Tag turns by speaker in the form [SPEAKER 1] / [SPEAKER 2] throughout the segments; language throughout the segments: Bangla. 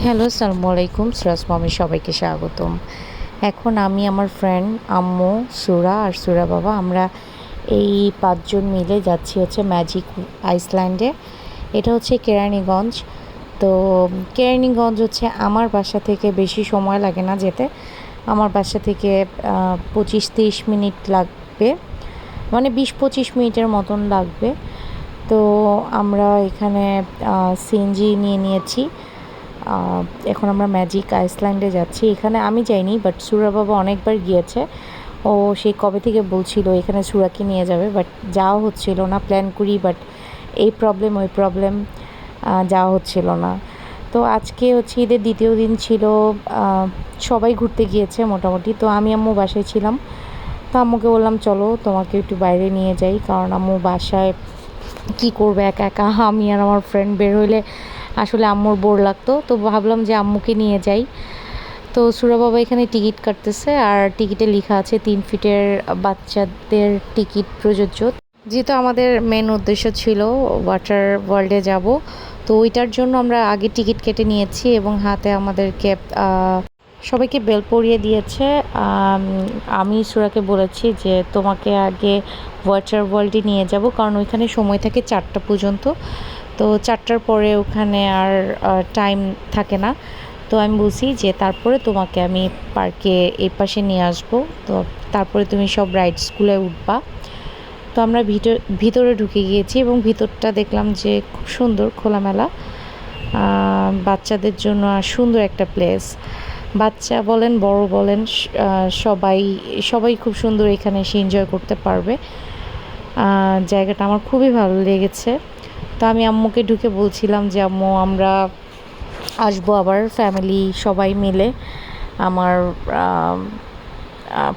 [SPEAKER 1] হ্যালো, আসসালামু আলাইকুম। সিরাজ মামি সবাইকে স্বাগতম। এখন আমি, আমার ফ্রেন্ড, আম্মু, সুরা আর সুরা বাবা, আমরা এই ৫ জন মিলে যাচ্ছি হচ্ছে ম্যাজিক আইসল্যান্ডে। এটা হচ্ছে কেরানীগঞ্জ। তো কেরানীগঞ্জ হচ্ছে আমার বাসা থেকে বেশি সময় লাগে না যেতে। আমার বাসা থেকে ২৫-৩০ মিনিট লাগবে, মানে ২০-২৫ মিনিটের মতন লাগবে। তো আমরা এখানে সিএনজি নিয়ে নিয়েছি। এখন আমরা ম্যাজিক আইসল্যান্ডে যাচ্ছি। এখানে আমি যাইনি, বাট সুরা বাবা অনেকবার গিয়েছে। ও সেই কবে থেকে বলছিল এখানে সুরাকে নিয়ে যাবে, বাট যাওয়া হচ্ছিল না। প্ল্যান করি, বাট এই প্রবলেম ওই প্রবলেম, যাওয়া হচ্ছিল না। তো আজকে হচ্ছে ঈদের দ্বিতীয় দিন ছিল। সবাই ঘুরতে গিয়েছে মোটামুটি। তো আমি আম্মু বাসায় ছিলাম। তো আম্মুকে বললাম চলো তোমাকে একটু বাইরে নিয়ে যাই, কারণ আম্মু বাসায় কি করবে একা একা, আমি আর আমার ফ্রেন্ড বের হইলে আসলে আম্মুর বোর লাগতো। তো ভাবলাম যে আম্মুকে নিয়ে যাই। তো সুরা বাবা এখানে টিকিট কাটতেছে, আর টিকিটে লেখা আছে ৩ ফিটের বাচ্চাদের টিকিট প্রযোজ্য। যেহেতু আমাদের মেন উদ্দেশ্য ছিল ওয়াটার ওয়ার্ল্ডে যাব, তো ওইটার জন্য আমরা আগে টিকিট কেটে নিয়েছি এবং হাতে আমাদেরকে সবাইকে বেল পরিয়ে দিয়েছে। আমি সুরাকে বলেছি যে তোমাকে আগে ওয়াটার ওয়ার্ল্ডে নিয়ে যাব, কারণ ওইখানে সময় থাকে ৪টা পর্যন্ত। তো ৪টার পরে ওখানে আর টাইম থাকে না। তো আমি বলছি যে তারপরে তোমাকে আমি পার্কে এই পাশে নিয়ে আসবো, তো তারপরে তুমি সব রাইডসগুলো উঠবা। তো আমরা ভিতরে ঢুকে গিয়েছি এবং ভিতরটা দেখলাম যে খুব সুন্দর, খোলামেলা, বাচ্চাদের জন্য সুন্দর একটা প্লেস। বাচ্চা বলেন, বড় বলেন, সবাই সবাই খুব সুন্দর এখানে এসে এনজয় করতে পারবে। জায়গাটা আমার খুবই ভালো লেগেছে। তো আমি আম্মুকে ঢুকে বলছিলাম যে আম্মু, আমরা আসবো আবার ফ্যামিলি সবাই মিলে, আমার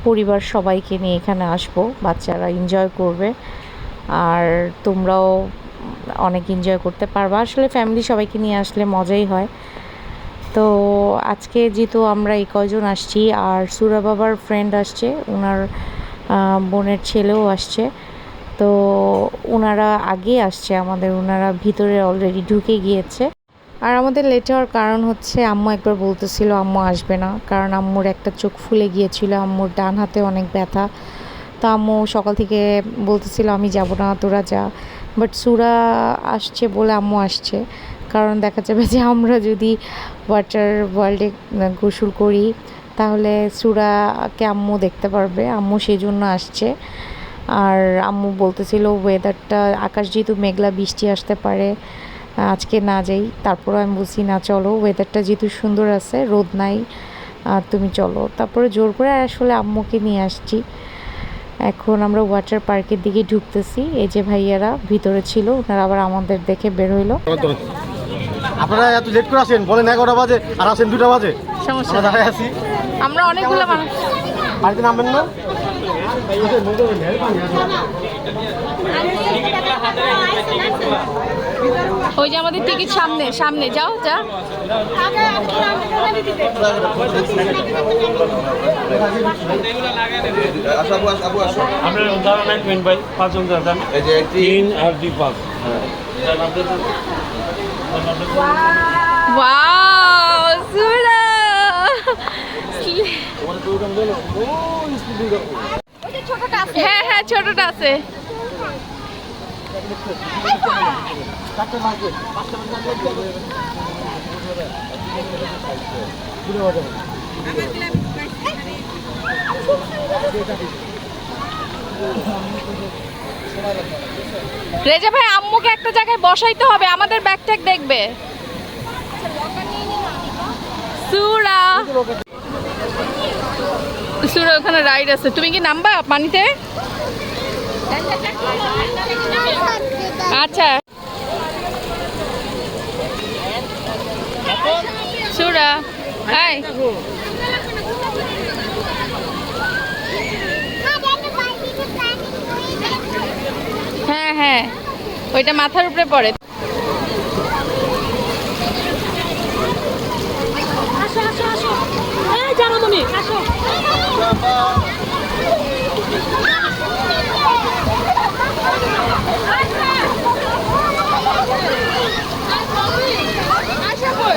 [SPEAKER 1] পরিবার সবাইকে নিয়ে এখানে আসবো, বাচ্চারা এনজয় করবে আর তোমরাও অনেক এনজয় করতে পারবা। আসলে ফ্যামিলি সবাইকে নিয়ে আসলে মজাই হয়। তো আজকে যেহেতু আমরা এই কয়জন আসছি, আর সুরা বাবার ফ্রেন্ড আসছে, ওনার বোনের ছেলেও আসছে। তো ওনারা আগে আসছে আমাদের, ওনারা ভিতরে অলরেডি ঢুকে গিয়েছে। আর আমাদের লেট হওয়ার কারণ হচ্ছে আম্মু একবার বলতেছিল আম্মু আসবে না, কারণ আম্মুর একটা চোখ ফুলে গিয়েছিল, আম্মুর ডান হাতে অনেক ব্যথা। তো আম্মু সকাল থেকে বলতেছিল আমি যাব না, তোরা যা। বাট সুরা আসছে বলে আম্মু আসছে, কারণ দেখা যাবে যে আমরা যদি ওয়াটার ওয়ার্ল্ডে গোসল করি তাহলে সুরাকে আম্মু দেখতে পারবে, আম্মু সেই জন্য আসছে। আর আম্মু বলতেছিল ওয়েদারটা, আকাশ যেহেতু মেঘলা, বৃষ্টি আসতে পারে, আজকে না যাই। তারপরে আমি বলছি না চলো, ওয়েদারটা যেহেতু সুন্দর আছে, রোদ নাই, তুমি চলো। তারপরে জোর করে আসলে আম্মুকে নিয়ে আসছি। এখন আমরা ওয়াটার পার্কের দিকে ঢুকতেছি। এই যে ভাইয়ারা ভিতরে ছিল, ওনারা আবার আমাদের দেখে বের হইলো।
[SPEAKER 2] আপনারা এত লেট করে আসেন, বলেন 11টা বাজে আর আসেন 2টা বাজে।
[SPEAKER 3] সমস্যা
[SPEAKER 2] আমরা দাঁড়ায় আছি,
[SPEAKER 3] আমরা অনেকগুলো মানুষ।
[SPEAKER 2] বাড়িতে নামবেন না?
[SPEAKER 3] ওই যে আমাদের টিকিট সামনে সামনে, যাও যা।
[SPEAKER 4] আপনার উদাহরণ রাখবেন ভাই, 5 জন যান, 3 আর 2 5।
[SPEAKER 3] ওয়াও, সুরা! হ্যাঁ হ্যাঁ, ছোটটা আছে। রেজা ভাই, আম্মুকে একটা জায়গায় বসাইতে হবে, আমাদের ব্যাগ ট্যাগ দেখবে। সুরা সুরা ওখানে রাইড আছে, তুমি কি নামবা পানিতে? আচ্ছা সুরা, হাই। হ্যাঁ হ্যাঁ, ওইটা মাথার উপরে পড়ে। আসো আসো আসো, এই জানো তুমি, আসো। আশা কই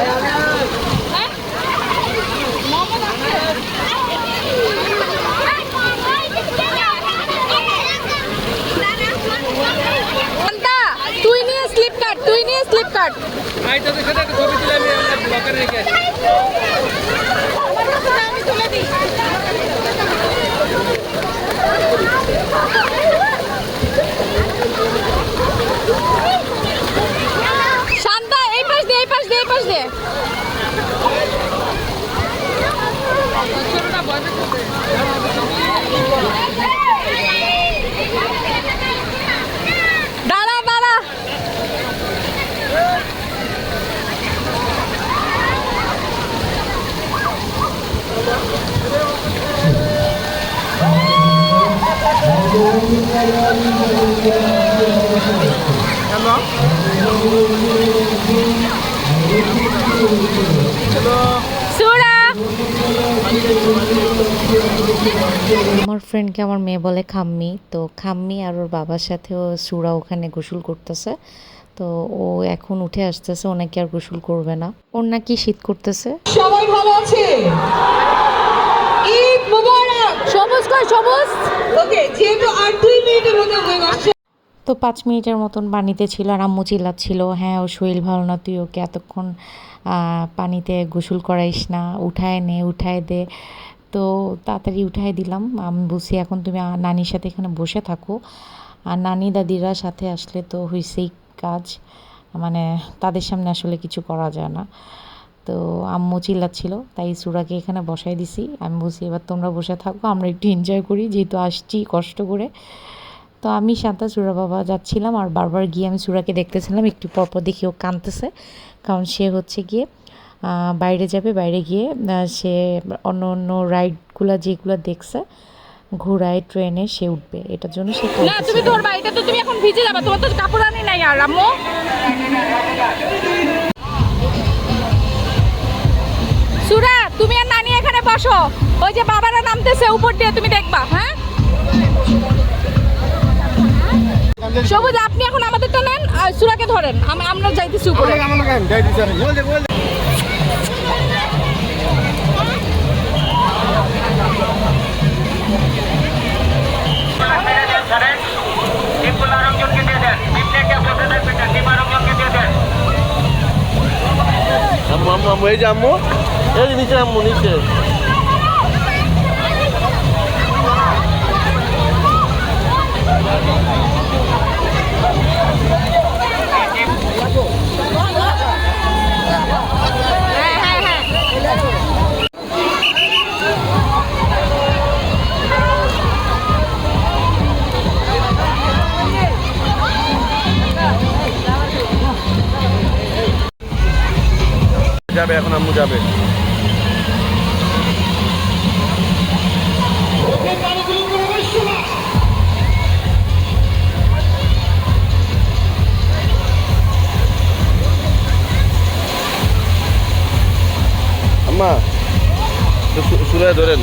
[SPEAKER 3] স্টার্ট। শান্তা এই পাশ দিয়ে, এই পাশ দিয়ে, এই পাশ দিয়ে। দাঁড়া দাঁড়া। সুরা
[SPEAKER 1] আমার ফ্রেন্ডকে আমার মেয়ে বলে খাম্মি, তো খাম্মি আর ওর বাবার সাথেও সুরা ওখানে গোসল করতেছে। তো ও এখন উঠে আসতেছে, ও নাকি আর গোসল করবে না, ওর নাকি শীত করতেছে।
[SPEAKER 5] সবাই ভালো আছে? ঈদ মোবারক।
[SPEAKER 3] সবুজ কই সবুজ?
[SPEAKER 5] ওকে, যেহেতু আর 2 মিনিটের মধ্যে হয়ে আসছে,
[SPEAKER 1] তো 5 মিনিটের মতন পানিতে ছিল আর আম্মু চিল্লাচ্ছিল, হ্যাঁ ও শরীর ভালো না, তুই ওকে এতক্ষণ পানিতে গোসল করাইস না, উঠায় নে, উঠায় দে। তো তাড়াতাড়ি উঠায় দিলাম। আমি বলছি এখন তুমি নানির সাথে এখানে বসে থাকো, আর নানি দাদিরা সাথে আসলে তো হইছেই কাজ, মানে তাদের সামনে আসলে কিছু করা যায় না। তো আম্মু চিল্লাচ্ছিল, তাই সুরাকে এখানে বসাই দিছি। আমি বলছি এবার তোমরা বসে থাকো, আমরা একটু এনজয় করি, যেহেতু আসছি কষ্ট করে। তো আমি শান্তা সুরা বাবা যাচ্ছিলাম, আর বারবার গিয়ে আমি সুরাকে দেখতেছিলাম, একটু পরপর দেখি ও কাঁদতেছে, কারণ সে হচ্ছে গিয়ে বাইরে যাবে, বাইরে গিয়ে সে অন্য অন্য রাইডগুলো যেগুলো দেখছে ঘোড়ায় ট্রেনে সে উঠবে, এটার জন্য সে
[SPEAKER 3] না তুমি ধরবা, এটা তো তুমি এখন ভিজে যাবে, তোমার তো কাপড় আনি নাই। আর আম্মু সুরা তুমি আর নানি এখানে বসো, ওই যে বাবারা নামতেছে উপর দিয়ে, তুমি দেখবা। হ্যাঁ সবুজ আপনি এখন আমাদেরটা নেন, আর সুরাকে ধরেন, আমরা যাইতেছি উপরে।
[SPEAKER 2] আম্মু আম্মু আম্মু, এই যে আম্মু, এই যে নিচে আম্মু, নিচে। যাবে এখন, আম্মু যাবে। আম্মা সুরায় ধরেন।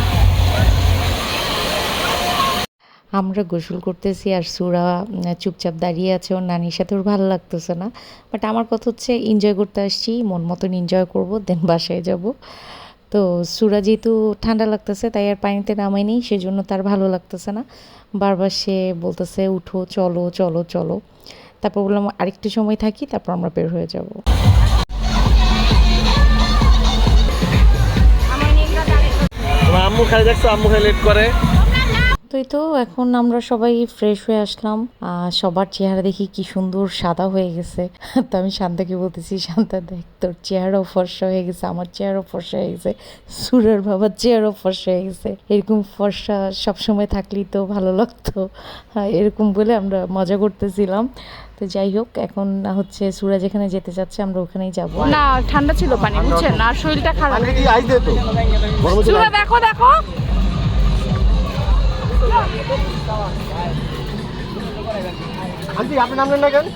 [SPEAKER 1] আমরা গোসল করতেছি আর সুরা চুপচাপ দাঁড়িয়ে আছে, ওর নানির সাথে ওর ভালো লাগতেছে না। বাট আমার কথা হচ্ছে এনজয় করতে আসছি, মন মতন এনজয় করবো, দেন বাসায় যাব। তো সুরা যেহেতু ঠান্ডা লাগতেছে তাই আর পানিতে নামায়নি, সেজন্য তার ভালো লাগতেছে না, বারবার সে বলতেছে উঠো, চলো চলো চলো। তারপর বললাম আরেকটু সময় থাকি, তারপর আমরা বের হয়ে যাব।
[SPEAKER 2] তোমার আম্মু খালি দেখছো, আম্মু খালি লেট করে।
[SPEAKER 1] তো এই তো এখন আমরা সবাই ফ্রেশ হয়ে আসলাম, সবার চেহারা দেখি কি সুন্দর সাদা হয়ে গেছে। তো আমি শান্তাকে বলতেছি, শান্তা দেখ তোর চেহারাও ফর্সা হয়ে গেছে, আমার চেহারাও ফর্সা হয়ে গেছে, সুরের বাবার চেহারাও ফর্সা হয়ে গেছে, এরকম ফর্সা সবসময় থাকলেই তো ভালো লাগতো। এরকম বলে আমরা মজা করতেছিলাম। তো যাই হোক, এখন হচ্ছে সুরা যেখানে যেতে চাচ্ছে আমরা ওখানেই যাব।
[SPEAKER 3] না ঠান্ডা ছিল পানি, বুঝছেন, আর শরীরটা খারাপ।
[SPEAKER 2] আইস দে তো,
[SPEAKER 3] সুরা দেখো দেখো,
[SPEAKER 2] আন্টি আপনি নামলেন না কেন?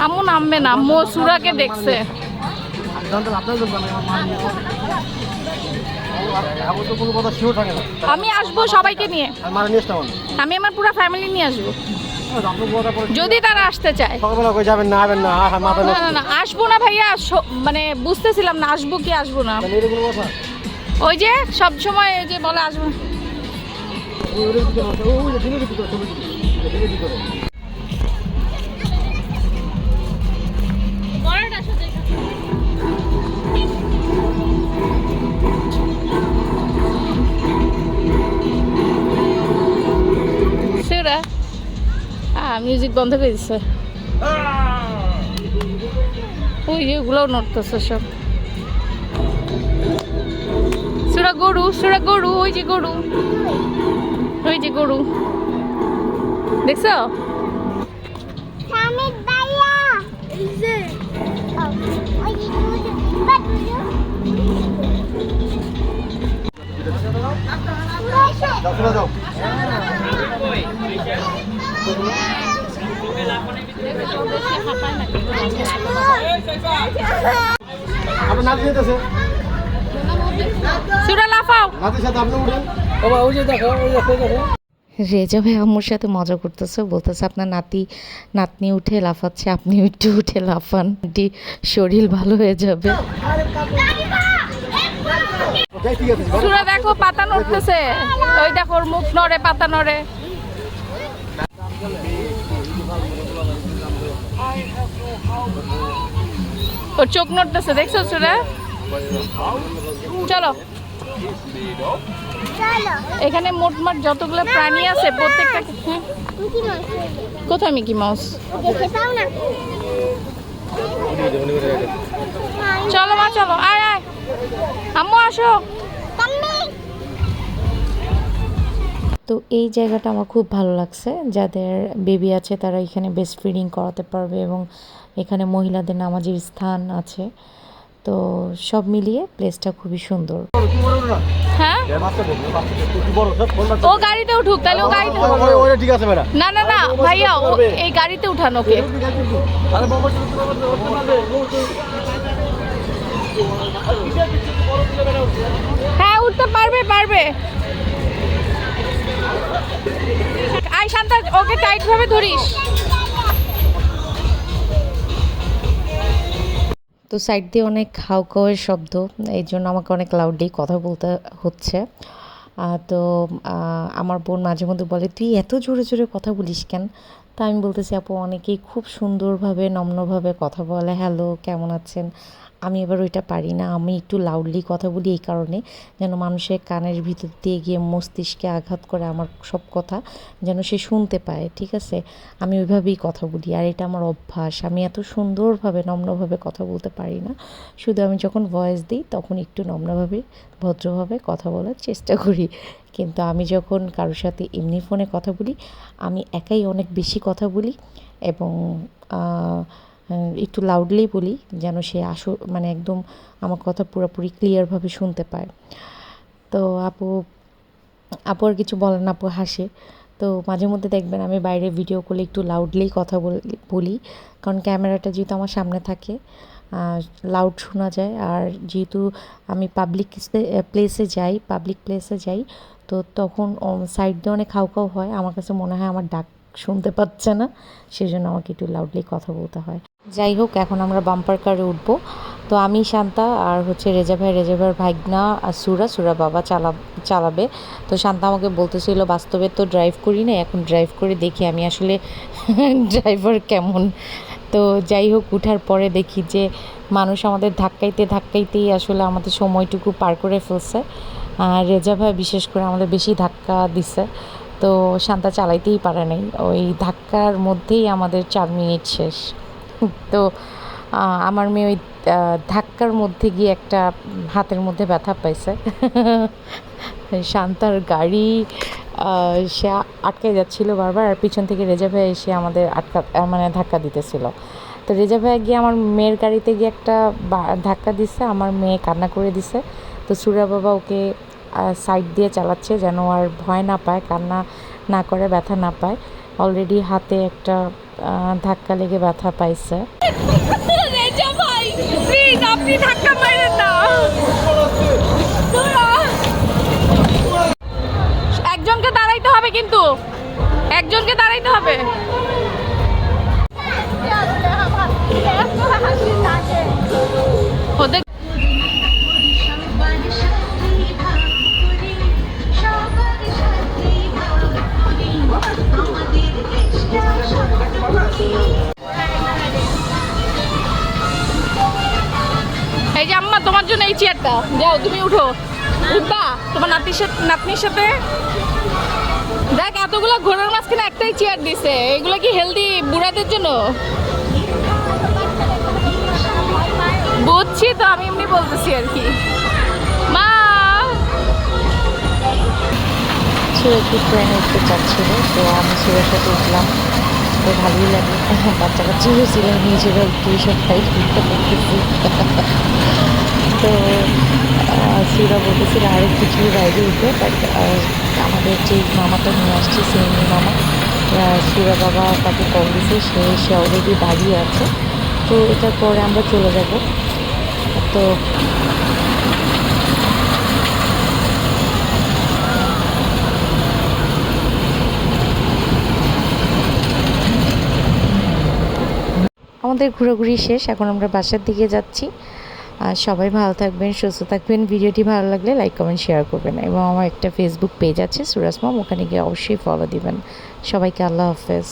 [SPEAKER 3] আম্মু নামবে না, আম্মু সুরাকে দেখছে।
[SPEAKER 2] কোনো কথা শিওর থাকে না।
[SPEAKER 3] আমি আসবো সবাইকে নিয়ে,
[SPEAKER 2] মারা নিয়ে আসতাম
[SPEAKER 3] আমি আমার পুরো ফ্যামিলি নিয়ে আসবো, যদি তারা আসতে চায়।
[SPEAKER 2] সকালবেলা কই যাবেন না, আবেন না, মাথা
[SPEAKER 3] না না না আসবো না ভাইয়া, মানে বুঝতেছিলাম না আসবো কি আসবো না।
[SPEAKER 2] এরকম কথা।
[SPEAKER 3] ওই যে সব সময় যে বলে আসবো। বন্ধ করে দিচ্ছে। ওই যেগুলোও নড়তেছে সব। সুরা গরু, ওই যে গরু, দেখছো?
[SPEAKER 2] যাও। আপনার নাতি যেতেছে,
[SPEAKER 3] সুরা লাফাও।
[SPEAKER 2] নাতির সাথে আপনি উঠেন।
[SPEAKER 1] রেজা ভাই আম্মুর সাথে মজা করতেছে, বলতেছে আপনার নাতনি উঠে লাফাচ্ছে, আপনি একটু উঠে লাফান, শরীর ভালো হয়ে যাবে।
[SPEAKER 2] ঠিক আছে।
[SPEAKER 3] সুরা দেখো পাতা নড়তেছে, ওই দেখো ওর মুখ নড়ে, পাতা নড়ে। ওর চোখ নড়তেছে, দেখছো সুরা? চলো, এখানে মোটমাট যতগুলো প্রাণী আছে প্রত্যেকটা। কোথায় মিকি মাউস? চলো মা, চলো, আয় আয়, আম্মু আসো।
[SPEAKER 1] তো এই জায়গাটা আমার খুব ভালো লাগছে, যাদের বেবি আছে তারা এখানে বেস্ট ফিডিং করাতে পারবে এবং এখানে মহিলাদের নামাজের স্থান আছে। তো সব মিলিয়ে প্লেসটা খুবই সুন্দর।
[SPEAKER 3] হ্যাঁ, ও গাড়িতে উঠুক, তাহলে ও গাড়িতে।
[SPEAKER 2] ঠিক আছে ম্যাডাম।
[SPEAKER 3] না না না ভাইয়া, ও এই গাড়িতে উঠানো ওকে। হ্যাঁ উঠতে পারবে। আই শান্তা, ওকে টাইট ভাবে ধরিস।
[SPEAKER 1] তো সাইড দিয়ে অনেক খাওয়ার শব্দ, এই জন্য আমাকে অনেক লাউডলি কথা বলতে হচ্ছে। তো আমার বোন মাঝে মধ্যে বলে, তুই এত জোরে জোরে কথা বলিস কেন? তা আমি বলতেছি, আপু অনেকেই খুব সুন্দরভাবে নম্রভাবে কথা বলে, হ্যালো কেমন আছেন। আমি এবার ওইটা পারি না, আমি একটু লাউডলি কথা বলি এই কারণে যেন মানুষের কানের ভিতর দিয়ে গিয়ে মস্তিষ্কে আঘাত করে আমার সব কথা যেন সে শুনতে পায়, ঠিক আছে? আমি ওইভাবেই কথা বলি, আর এটা আমার অভ্যাস। আমি এত সুন্দরভাবে নম্রভাবে কথা বলতে পারি না, শুধু আমি যখন ভয়েস দিই তখন একটু নম্রভাবে ভদ্রভাবে কথা বলার চেষ্টা করি। কিন্তু আমি যখন কারোর সাথে এমনি ফোনে কথা বলি, আমি একাই অনেক বেশি কথা বলি এবং একটু লাউডলি বলি যেন সে মানে একদম আমার কথা পুরোপুরি ক্লিয়ারভাবে শুনতে পায়। তো আপু আর কিছু বলেন না, আপু হাসে। তো মাঝে মধ্যে দেখবেন আমি বাইরে ভিডিও করলে একটু লাউডলি কথা বলি, কারণ ক্যামেরাটা যেহেতু আমার সামনে থাকে লাউড শোনা যায়। আর যেহেতু আমি পাবলিক প্লেসে যাই তো তখন সাইড দিয়ে অনেক খাও হয়, আমার কাছে মনে হয় আমার ডাক শুনতে পাচ্ছে না, সেজন্য আমাকে একটু লাউডলি কথা বলতে হয়। যাই হোক, এখন আমরা বাম্পার কারে উঠবো। তো আমি শান্তা আর হচ্ছে রেজা ভাইয়ের ভাইগনা আর সুরা বাবা চালাবে। তো শান্তা আমাকে বলতেছিল, বাস্তবে তো ড্রাইভ করি না, এখন ড্রাইভ করে দেখি আমি আসলে ড্রাইভার কেমন। তো যাই হোক, উঠার পরে দেখি যে মানুষ আমাদের ধাক্কাইতেই আসলে আমাদের সময়টুকু পার করে ফেলছে। রেজা ভাই বিশেষ করে আমাদের বেশি ধাক্কা দিছে, তো শান্তা চালাইতেই পারে নাই। ওই ধাক্কার মধ্যেই আমাদের 4 মিনিট শেষ। তো আমার মেয়ে ওই ধাক্কার মধ্যে গিয়ে একটা হাতের মধ্যে ব্যথা পাইছে। শান্তার গাড়ি সে আটকে যাচ্ছিল বারবার, আর পিছন থেকে রেজা ভাই এসে আমাদের মানে ধাক্কা দিতেছিল। তো রেজা ভাই গিয়ে আমার মেয়ের গাড়িতে গিয়ে একটা ধাক্কা দিচ্ছে, আমার মেয়ে কান্না করে দিছে। তো সুরা বাবা ওকে সাইড দিয়ে চালাচ্ছে যেন আর ভয় না পায়, কান্না না করে, ব্যথা না পায়। অলরেডি হাতে একটা ধাক্কা লেগে ব্যথা পাইছে।
[SPEAKER 3] রেজা ভাই প্লিজ আপনি ধাক্কা মারেন না। একজনকে দাঁড়াইতে হবে, কিন্তু একজনকে দাঁড়াইতে হবে। ওদের এই যে আম্মা, তোমার জন্য এই চেয়ারটা, যাও তুমি উঠবা, তোমার নাতনির সাথে দেখ এতগুলো ঘোড়ার মাঝখানে একটাই চেয়ার দিছে, এগুলো কি হেলদি বুড়াদের জন্য? বুঝছি তো, আমি এমনি বলতেছি আর কি। মা
[SPEAKER 1] সুরা একটু ট্রেনে উঠতে চাচ্ছিল, তো আমি সুরের সাথে উঠলাম, তো ভালোই লাগে। বাচ্চা কাচ্চা ছিল, নিজেরাও একটু সবটাই ঘুরতে করতেছি। তো সুরা বলতেছিল আরও কিছু বাইরে উঠে, বাট আমাদের যে মামাটা নিয়ে আসছে সেমি মামা, সুরা বাবা তাকে কল দিছে, সে অলরেডি দাঁড়িয়ে আছে। তো এটার পরে আমরা চলে যাব। তো আমাদের ঘোরাঘুরি শেষ, এখন আমরা বাসার দিকে যাচ্ছি। আর সবাই ভালো থাকবেন, সুস্থ থাকবেন। ভিডিওটি ভালো লাগলে লাইক কমেন্ট শেয়ার করবেন, এবং আমার একটা ফেসবুক পেজ আছে সুরাস মম, ওখানে গিয়ে অবশ্যই ফলো দিবেন। সবাইকে আল্লাহ হাফেজ।